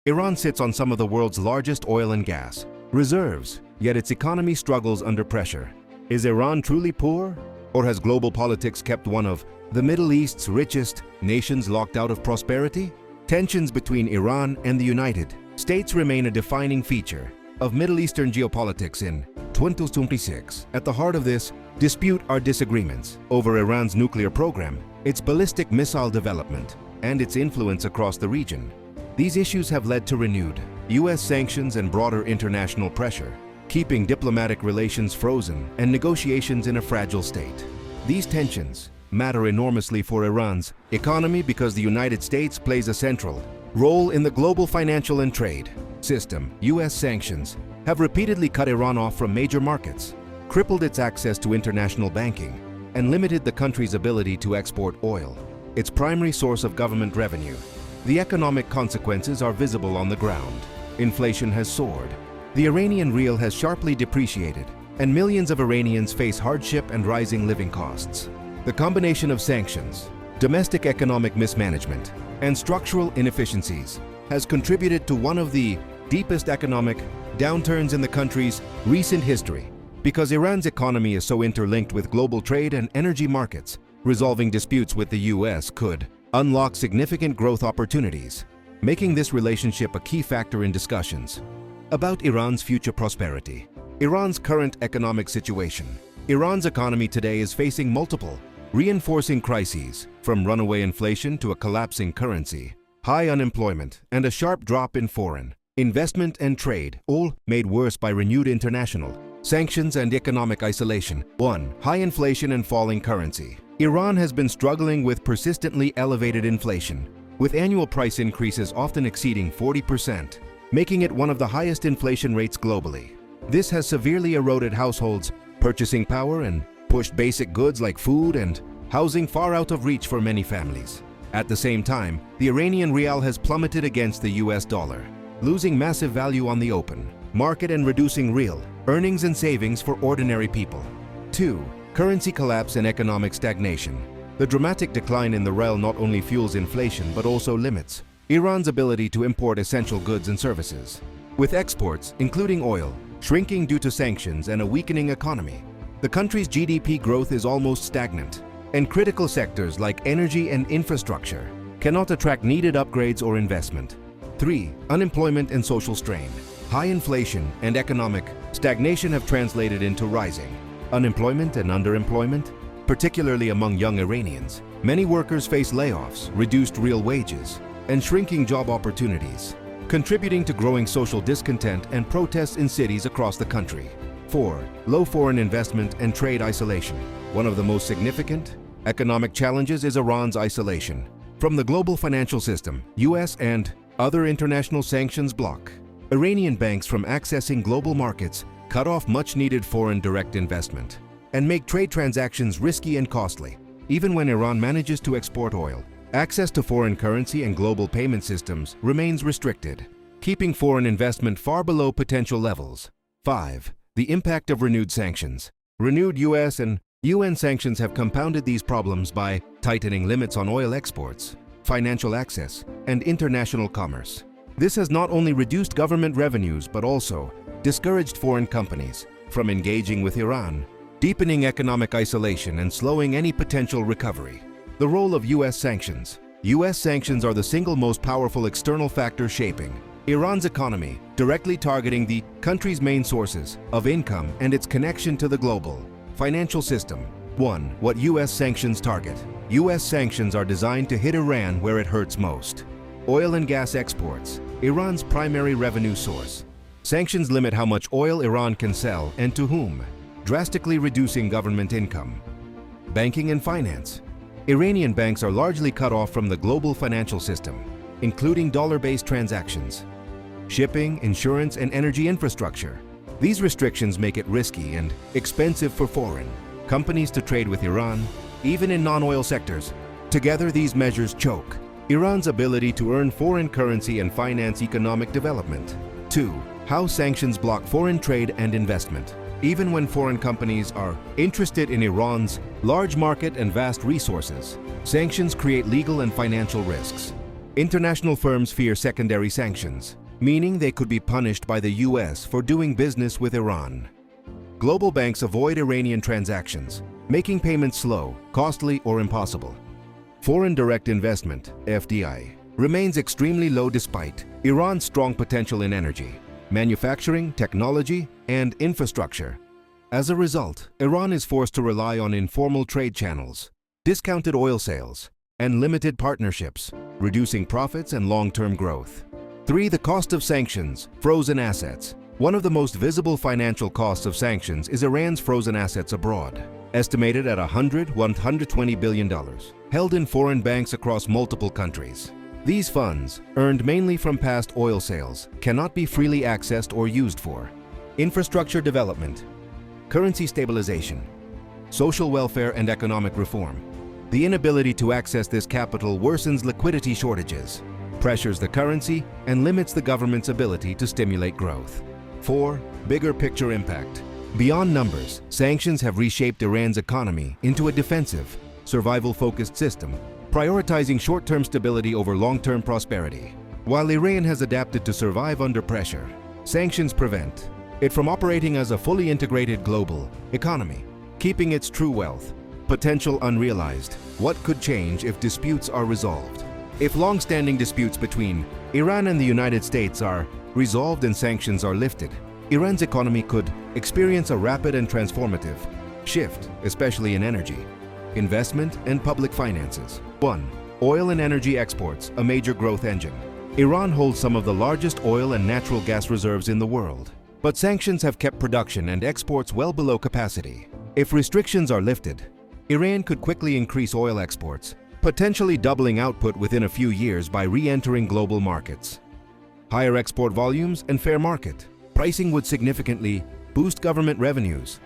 Iran sits on some of the world's largest oil and gas reserves, yet its economy struggles under pressure. Is Iran truly poor? Or has global politics kept one of the Middle East's richest nations locked out of prosperity? Tensions between Iran and the United States remain a defining feature of Middle Eastern geopolitics in 2026. At the heart of this dispute are disagreements over Iran's nuclear program, its ballistic missile development, and its influence across the region. These issues have led to renewed U.S. sanctions and broader international pressure, keeping diplomatic relations frozen and negotiations in a fragile state. These tensions matter enormously for Iran's economy because the United States plays a central role in the global financial and trade system. U.S. sanctions have repeatedly cut Iran off from major markets, crippled its access to international banking, and limited the country's ability to export oil, its primary source of government revenue. The economic consequences are visible on the ground. Inflation has soared, the Iranian rial has sharply depreciated, and millions of Iranians face hardship and rising living costs. The combination of sanctions, domestic economic mismanagement, and structural inefficiencies has contributed to one of the deepest economic downturns in the country's recent history. Because Iran's economy is so interlinked with global trade and energy markets, resolving disputes with the U.S. could unlock significant growth opportunities, making this relationship a key factor in discussions about Iran's future prosperity. Iran's current economic situation. Iran's economy today is facing multiple reinforcing crises, from runaway inflation to a collapsing currency, high unemployment, and a sharp drop in foreign investment and trade, all made worse by renewed international sanctions and economic isolation. 1. High inflation and falling currency. Iran has been struggling with persistently elevated inflation, with annual price increases often exceeding 40%, making it one of the highest inflation rates globally. This has severely eroded households' purchasing power and pushed basic goods like food and housing far out of reach for many families. At the same time, the Iranian rial has plummeted against the US dollar, losing massive value on the open market and reducing real earnings and savings for ordinary people. 2. Currency collapse and economic stagnation. The dramatic decline in the rial not only fuels inflation but also limits Iran's ability to import essential goods and services. With exports, including oil, shrinking due to sanctions and a weakening economy, the country's GDP growth is almost stagnant, and critical sectors like energy and infrastructure cannot attract needed upgrades or investment. 3. Unemployment and social strain. High inflation and economic stagnation have translated into rising unemployment and underemployment, particularly among young Iranians. Many workers face layoffs, reduced real wages, and shrinking job opportunities, contributing to growing social discontent and protests in cities across the country. 4. Low foreign investment and trade isolation. One of the most significant economic challenges is Iran's isolation from the global financial system. U.S. and other international sanctions block Iranian banks from accessing global markets, cut off much-needed foreign direct investment, and make trade transactions risky and costly. Even when Iran manages to export oil, access to foreign currency and global payment systems remains restricted, keeping foreign investment far below potential levels. 5. The impact of renewed sanctions. Renewed U.S. and UN sanctions have compounded these problems by tightening limits on oil exports, financial access, and international commerce. This has not only reduced government revenues but also discouraged foreign companies from engaging with Iran, deepening economic isolation and slowing any potential recovery. The role of U.S. sanctions. U.S. sanctions are the single most powerful external factor shaping Iran's economy, directly targeting the country's main sources of income and its connection to the global financial system. 1. What U.S. sanctions target. U.S. sanctions are designed to hit Iran where it hurts most. Oil and gas exports, Iran's primary revenue source. Sanctions limit how much oil Iran can sell and to whom, drastically reducing government income. Banking and finance. Iranian banks are largely cut off from the global financial system, including dollar-based transactions, shipping, insurance, and energy infrastructure. These restrictions make it risky and expensive for foreign companies to trade with Iran, even in non-oil sectors. Together, these measures choke Iran's ability to earn foreign currency and finance economic development. 2. How sanctions block foreign trade and investment. Even when foreign companies are interested in Iran's large market and vast resources, sanctions create legal and financial risks. International firms fear secondary sanctions, meaning they could be punished by the US for doing business with Iran. Global banks avoid Iranian transactions, making payments slow, costly, or impossible. Foreign direct investment, FDI, remains extremely low despite Iran's strong potential in energy, manufacturing, technology, and infrastructure. As a result, Iran is forced to rely on informal trade channels, discounted oil sales, and limited partnerships, reducing profits and long-term growth. 3. The cost of sanctions, frozen assets. One of the most visible financial costs of sanctions is Iran's frozen assets abroad, estimated at $120 billion, held in foreign banks across multiple countries. These funds, earned mainly from past oil sales, cannot be freely accessed or used for infrastructure development, currency stabilization, social welfare and economic reform. The inability to access this capital worsens liquidity shortages, pressures the currency, and limits the government's ability to stimulate growth. 4. Bigger picture impact. Beyond numbers, sanctions have reshaped Iran's economy into a defensive, survival-focused system, prioritizing short-term stability over long-term prosperity. While Iran has adapted to survive under pressure, sanctions prevent it from operating as a fully integrated global economy, keeping its true wealth potential unrealized. What could change if disputes are resolved? If long-standing disputes between Iran and the United States are resolved and sanctions are lifted, Iran's economy could experience a rapid and transformative shift, especially in energy, investment, and public finances. 1. Oil and energy exports, a major growth engine. Iran holds some of the largest oil and natural gas reserves in the world, but sanctions have kept production and exports well below capacity. If restrictions are lifted, Iran could quickly increase oil exports, potentially doubling output within a few years by re-entering global markets. Higher export volumes and fair market pricing would significantly boost government revenues.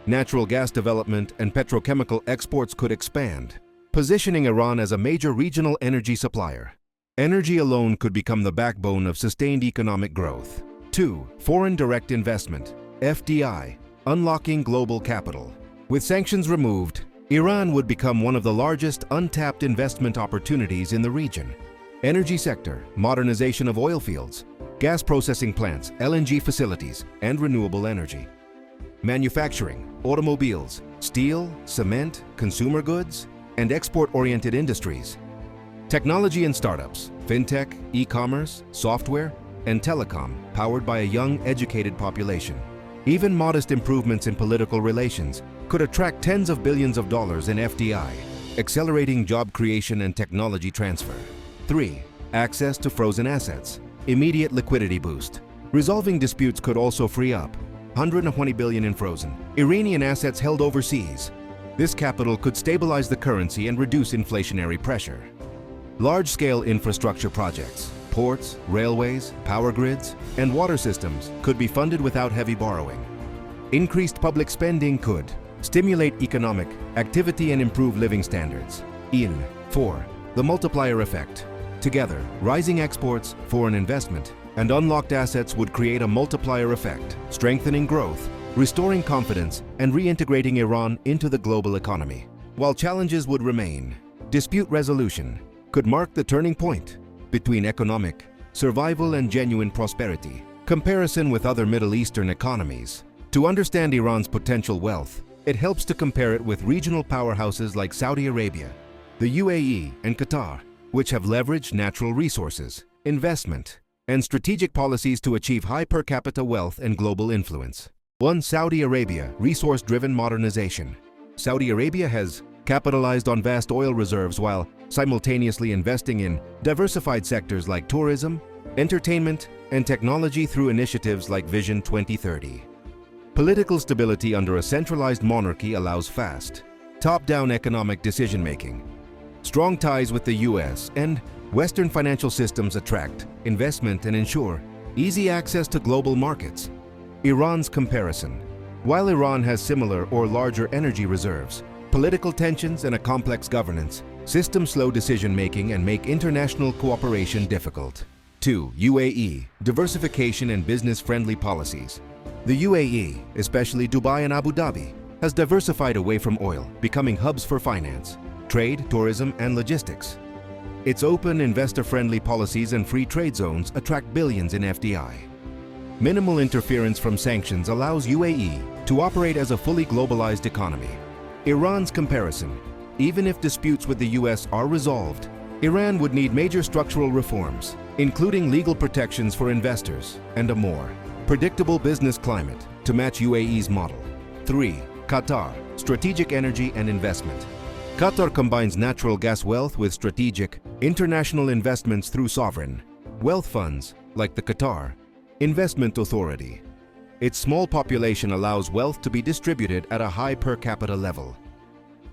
Natural gas development and petrochemical exports could expand, positioning Iran as a major regional energy supplier. Energy alone could become the backbone of sustained economic growth. 2. Foreign direct investment, FDI, unlocking global capital. With sanctions removed, Iran would become one of the largest untapped investment opportunities in the region. Energy sector, modernization of oil fields, gas processing plants, LNG facilities, and renewable energy. Manufacturing, automobiles, steel, cement, consumer goods, and export-oriented industries. Technology and startups, fintech, e-commerce, software, and telecom, powered by a young, educated population. Even modest improvements in political relations could attract tens of billions of dollars in FDI, accelerating job creation and technology transfer. 3. Access to frozen assets, immediate liquidity boost. Resolving disputes could also free up $120 billion in frozen Iranian assets held overseas. This capital could stabilize the currency and reduce inflationary pressure. Large-scale infrastructure projects, ports, railways, power grids, and water systems could be funded without heavy borrowing. Increased public spending could stimulate economic activity and improve living standards. 4. The multiplier effect. Together, rising exports, foreign investment, and unlocked assets would create a multiplier effect, strengthening growth, restoring confidence, and reintegrating Iran into the global economy. While challenges would remain, dispute resolution could mark the turning point between economic survival and genuine prosperity. Comparison with other Middle Eastern economies. To understand Iran's potential wealth, it helps to compare it with regional powerhouses like Saudi Arabia, the UAE, and Qatar, which have leveraged natural resources, investment, and strategic policies to achieve high per capita wealth and global influence. 1. Saudi Arabia, resource-driven modernization. Saudi Arabia has capitalized on vast oil reserves while simultaneously investing in diversified sectors like tourism, entertainment, and technology through initiatives like Vision 2030. Political stability under a centralized monarchy allows fast, top-down economic decision-making. Strong ties with the US and Western financial systems attract investment and ensure easy access to global markets. Iran's comparison. While Iran has similar or larger energy reserves, political tensions and a complex governance system slow decision-making and make international cooperation difficult. 2. UAE, diversification and business-friendly policies. The UAE, especially Dubai and Abu Dhabi, has diversified away from oil, becoming hubs for finance, trade, tourism, and logistics. Its open, investor-friendly policies and free trade zones attract billions in FDI. Minimal interference from sanctions allows UAE to operate as a fully globalized economy. Iran's comparison: even if disputes with the US are resolved, Iran would need major structural reforms, including legal protections for investors and a more predictable business climate to match UAE's model. 3. Qatar: strategic energy and investment. Qatar combines natural gas wealth with strategic, international investments through sovereign wealth funds like the Qatar Investment Authority. Its small population allows wealth to be distributed at a high per capita level.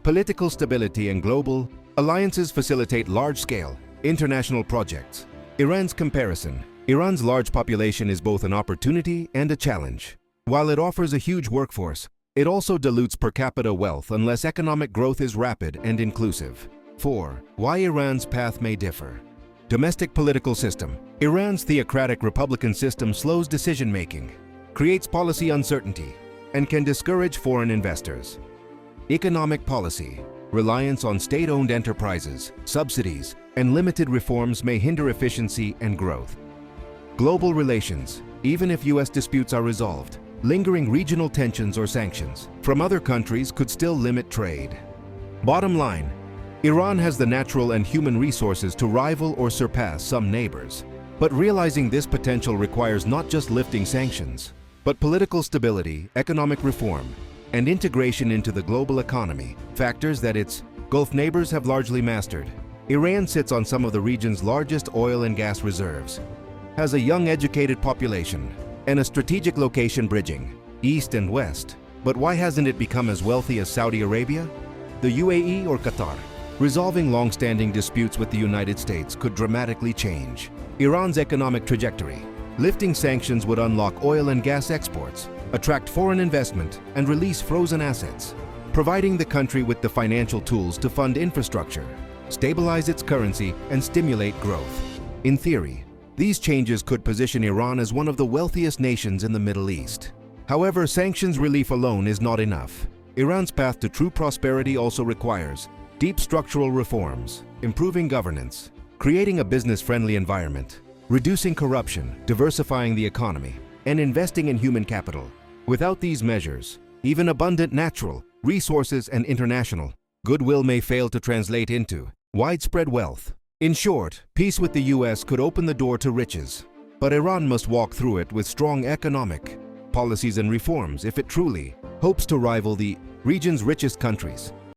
Political stability and global alliances facilitate large-scale international projects. Iran's comparison: Iran's large population is both an opportunity and a challenge. While it offers a huge workforce, it also dilutes per capita wealth unless economic growth is rapid and inclusive. 4. Why Iran's path may differ. Domestic political system: Iran's theocratic republican system slows decision-making, creates policy uncertainty, and can discourage foreign investors. Economic policy: reliance on state-owned enterprises, subsidies, and limited reforms may hinder efficiency and growth. Global relations: even if US disputes are resolved, lingering regional tensions or sanctions from other countries could still limit trade. Bottom line: Iran has the natural and human resources to rival or surpass some neighbors. But realizing this potential requires not just lifting sanctions, but political stability, economic reform, and integration into the global economy, factors that its Gulf neighbors have largely mastered. Iran sits on some of the region's largest oil and gas reserves, has a young educated population, and a strategic location bridging east and west. But why hasn't it become as wealthy as Saudi Arabia, the UAE, or Qatar? Resolving long-standing disputes with the United States could dramatically change Iran's economic trajectory. Lifting sanctions would unlock oil and gas exports, attract foreign investment, and release frozen assets, providing the country with the financial tools to fund infrastructure, stabilize its currency, and stimulate growth. In theory, these changes could position Iran as one of the wealthiest nations in the Middle East. However, sanctions relief alone is not enough. Iran's path to true prosperity also requires deep structural reforms, improving governance, creating a business-friendly environment, reducing corruption, diversifying the economy, and investing in human capital. Without these measures, even abundant natural resources and international goodwill may fail to translate into widespread wealth. In short, peace with the US could open the door to riches, but Iran must walk through it with strong economic policies and reforms if it truly hopes to rival the region's richest countries.